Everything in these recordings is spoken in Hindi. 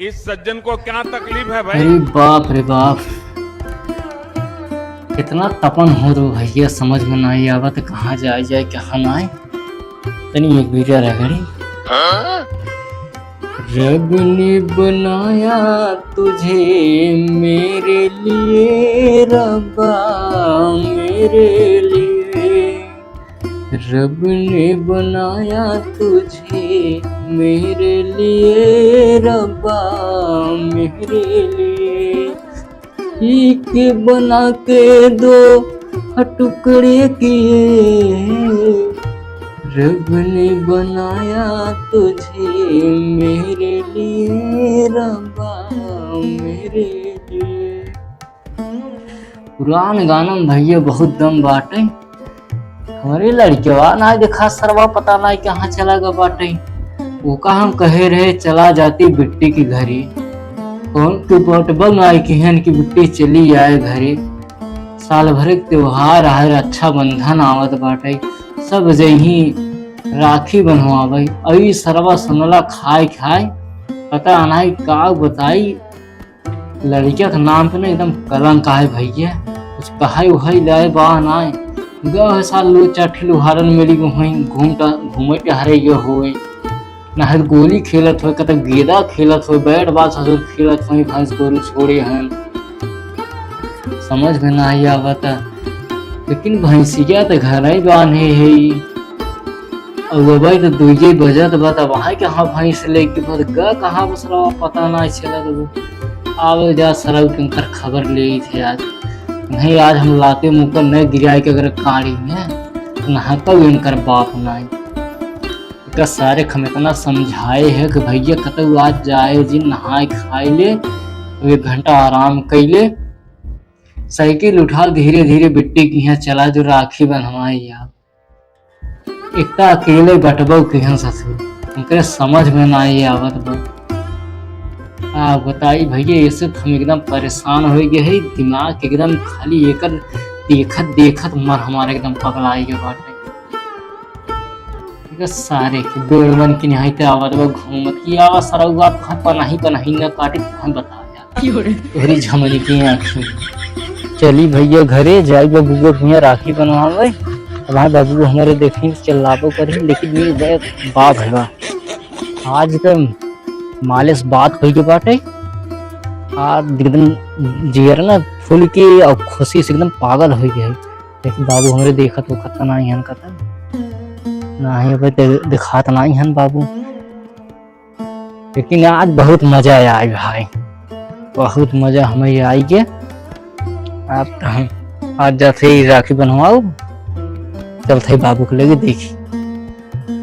इस सज्जन को क्या तकलीफ है भाई? अरे बाप रे बाप, कितना तपन हो तो भैया समझ में नहीं आवत कहाँ जाए जाए कहाँ ना आए। तनी एक वीडियो रगड़ी। रब ने बनाया तुझे मेरे लिए रब्बा मेरे लिए, रब ने बनाया तुझे मेरे लिए रब्बा मेरे लिए, एक बना के दो टुकड़े किए, रब ने बनाया तुझे मेरे लिए रब्बा मेरे लिए। पुरान गाना में भैया बहुत दम बाटे। हमारे लड़किया ना देखा सरवा पता नहीं कहाँ चला गया बाटे। वो का हम कहे रहे चला जाती बिट्टी की घरी, कौन के बटबल आई कि हन की बिट्टी चली आए घरे। साल भर के त्योहार आए, रक्षा बंधन आवत बाटे, सब जही राखी बनवावे। अई सरवा सुनला खाए खाए पता नहीं का बताई। लड़किया के नाम पे ना एकदम कलंक आए भैया। कुछ कहाई उहाई लाए बा नाय गह साल लो चाठी लुहारन मेरी घूमे टहरे हुए ना गोली खेलत हो, कतक गेदा खेलत हो, बैट बॉल ससुर खेलत हो, भैंस गोरू छोड़े हैं। समझ में नहीं आवत, लेकिन भैंसिया तो घर ही बांधे है। और भाई तो दुइये बजत बा तब वहाँ कहाँ भैंस लेके बस ग कहाँ बस रहा पता नहीं चला। तो आवे जा सरव कंकर खबर ले थे आज नहीं, आज हम लाते मुकर नहीं गिराए के अगर काड़ी में नहा कब इनकर बाप नहीं। इतना सारे हम इतना समझाए है कि भैया कतौ आज जाए जी नहाए खाए ले, 1 घंटा आराम कैले, साइकिल उठा धीरे धीरे बिट्टी की यहाँ चला जो राखी बनवाए। यार इतना अकेले बटबो केहन ससुर उनके समझ में ना आवत बा। बताई भैया ऐसे तो हम एकदम परेशान हो गए है, दिमाग एकदम खाली एक देखत देखत मर हमारे एकदम पगलाई के बाटे। सारे के बेड़वन की निहायते आवत बा घूमत की आवाज सरौआ पनाही न काटे हम बताया तोहरी झमनी की आँखी। चली भैया घरे जाए बबुआ भैया राखी बनवावे। वहाँ बाबू हमारे देखी चलाबो करे, लेकिन ये बाप है बा आज तो मालिश बात हो के बाटे। आज एकदम जियर ना फूल के और खुशी से एकदम पागल हो गया है। लेकिन बाबू हमारे देखत हो खतरा नहीं हन कतन नहीं दिखात नहीं हन बाबू। लेकिन आज बहुत मजा आया भाई, बहुत मजा हमें आई के। आप हम आज जाते राखी बनवाओ चलते बाबू को लेके देखी।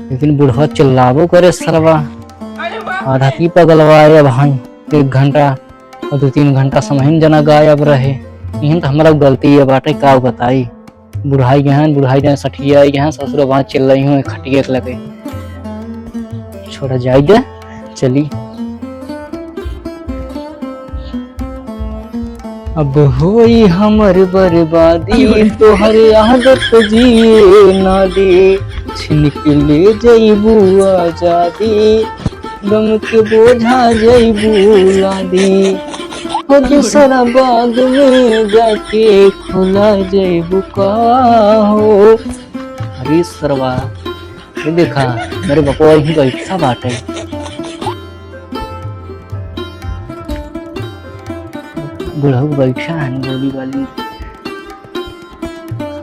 लेकिन बुढ़वा चिल्लाबो करे सरवा आधा की पगलवाए भाई 1 घंटा और 2-3 घंटा समय जना गायब रहे। यही तो हमारा गलती है बाटे का बताई। बुढ़ाई गहन सठिया गहन ससुर वहां चल रही हूँ खटिया के लगे छोड़ा जाए दे चली। अब होई हमर बर्बादी तोहर आदत जिए ना दे, छिन के ले जइबू आजादी गम के बोझा जइबू लादी, दूसरा बाग में जाके खुला जइबू का हो। अरे सरवा ये देखा मेरे बपवा ही बैठा बाटे। बुढ़ऊ बैठा है गोली वाली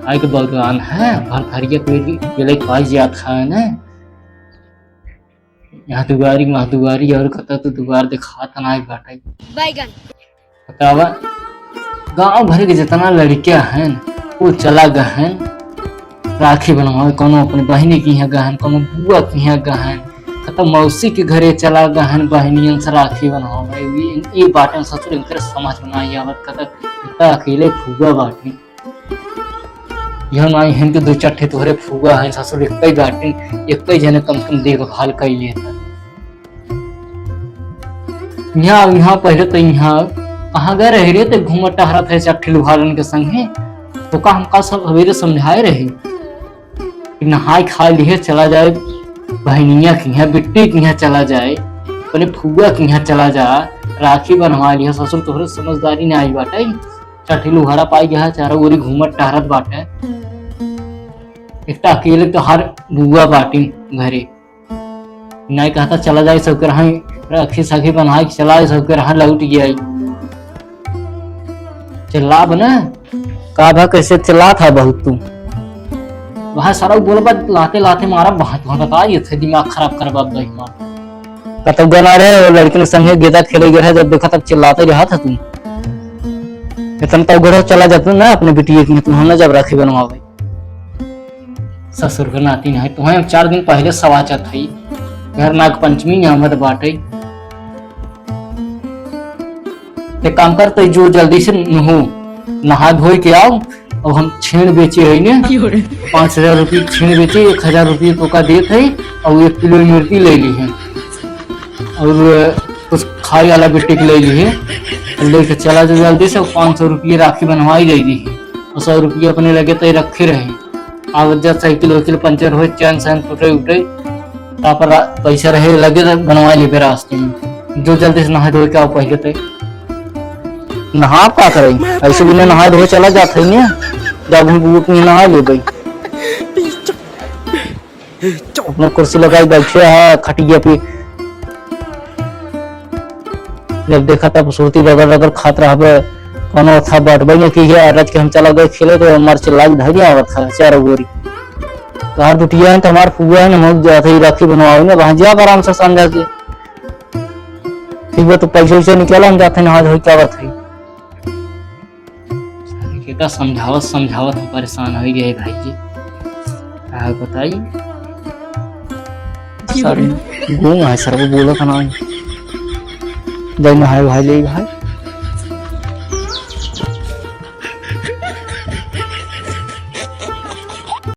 आय के बगान है भरथरिया के पास जात है ना। यहाँ दुआरी और कता तो दुआर दिखाता ना बाटे बैगन बतावा। गांव भर के जितना लड़कियां हैं वो चला गए हैं राखी बनवाए, कोनो अपने बहनी की यहाँ गहन, कोनो बुआ की यहाँ गहन, कत मौसी के घरे चला गहन बहनियन से राखी बनवाए। ये बाटे ससुर इनकर समझ में नहीं आवत कतक अकेले फूगा बाटे। यह ना हन के 2-4 तोहरे फूगा है ससुर एक बाटे, एक जने कम से कम देखभाल कर लेता। यहाँ पहले तो यहाँ कहाँ गए रहे तो घूमत टहरत है 4 लुहारन के संगे। तो का हमका सब सवेरे समझाए रहे कि नहाए खा लिए चला जाए बहनिया की यहाँ बिट्टी की यहाँ चला जाए, अपने फुआ के यहाँ चला जा, राखी बनवा लिया। ससुर तोहरे समझदारी नहीं आई बाटे, चठी लुहारा पाई गया, चारों ओरी घूमत टहरत बाटे। एक अकेले तो हर बुआ बाटी घरे नहीं कहता चला जाए सब के रहा राखी साखी बना के चला सब के रहा लौट गया। चिल्ला बना का भा कैसे चिल्ला था बहुत तू वहां सारा बोल बात लाते लाते मारा बहुत बता ये थे दिमाग खराब कर बाप दही मार कतब गना रहे और लड़के के संगे गेदा खेले गए जब देखा तब चिल्लाते रहा था तू इतना तो घर चला जाता ना अपने बिटिया की तू ना जब राखी बनवावे ससुर के नाती नहीं तुम्हें 4 दिन पहले सवाचा थी घर नाग पंचमी आमद बाटे। एक काम कर तो जो जल्दी से नहा धोई के आओ और हम छेन बेचे है ने 5000 रुपये छेन बेचे 1000 रुपये तो का देते है और 1 किलो मिर्ची ले ली है और कुछ खाई वाला बिट्टी ले ली है लेके चला जो जल्दी से 500 रुपये राखी बनवाई गई दी है और 100 रुपये अपने लगे तो रखे रहे। अब जब साइकिल वाइकिल पंचर हो चैन सैन टूटे उठे पर पैसा रहे लगे तो बनवा ले रास्ते में जो जल्दी से नहा धो के आओ पहले तो नहा का करे ऐसे बिना नहा धोए चला जाता है ना जब हम बुक में नहा ले गई अपना कुर्सी लगाई बैठे है खटिया पे जब देखा तब सोती रगड़ रगड़ खात रहा कौन था बैठ भाई कि रच के हम चला गए खेले तो हमारे चिल्ला धैर्य आवत था 4 गोरी घर दुटिया है तो हमारे फुआ है ना मुझ जाते ही राखी बनवाओ ना वहां जा आराम से समझा के ठीक है तो पैसे वैसे निकला हम जाते नहा धोई क्या बात है बेटा समझावत समझावत हम परेशान हो गए भाई जी क्या बताइए सर घूम है सर वो बोला था ना जय नहाए भाई ले भाई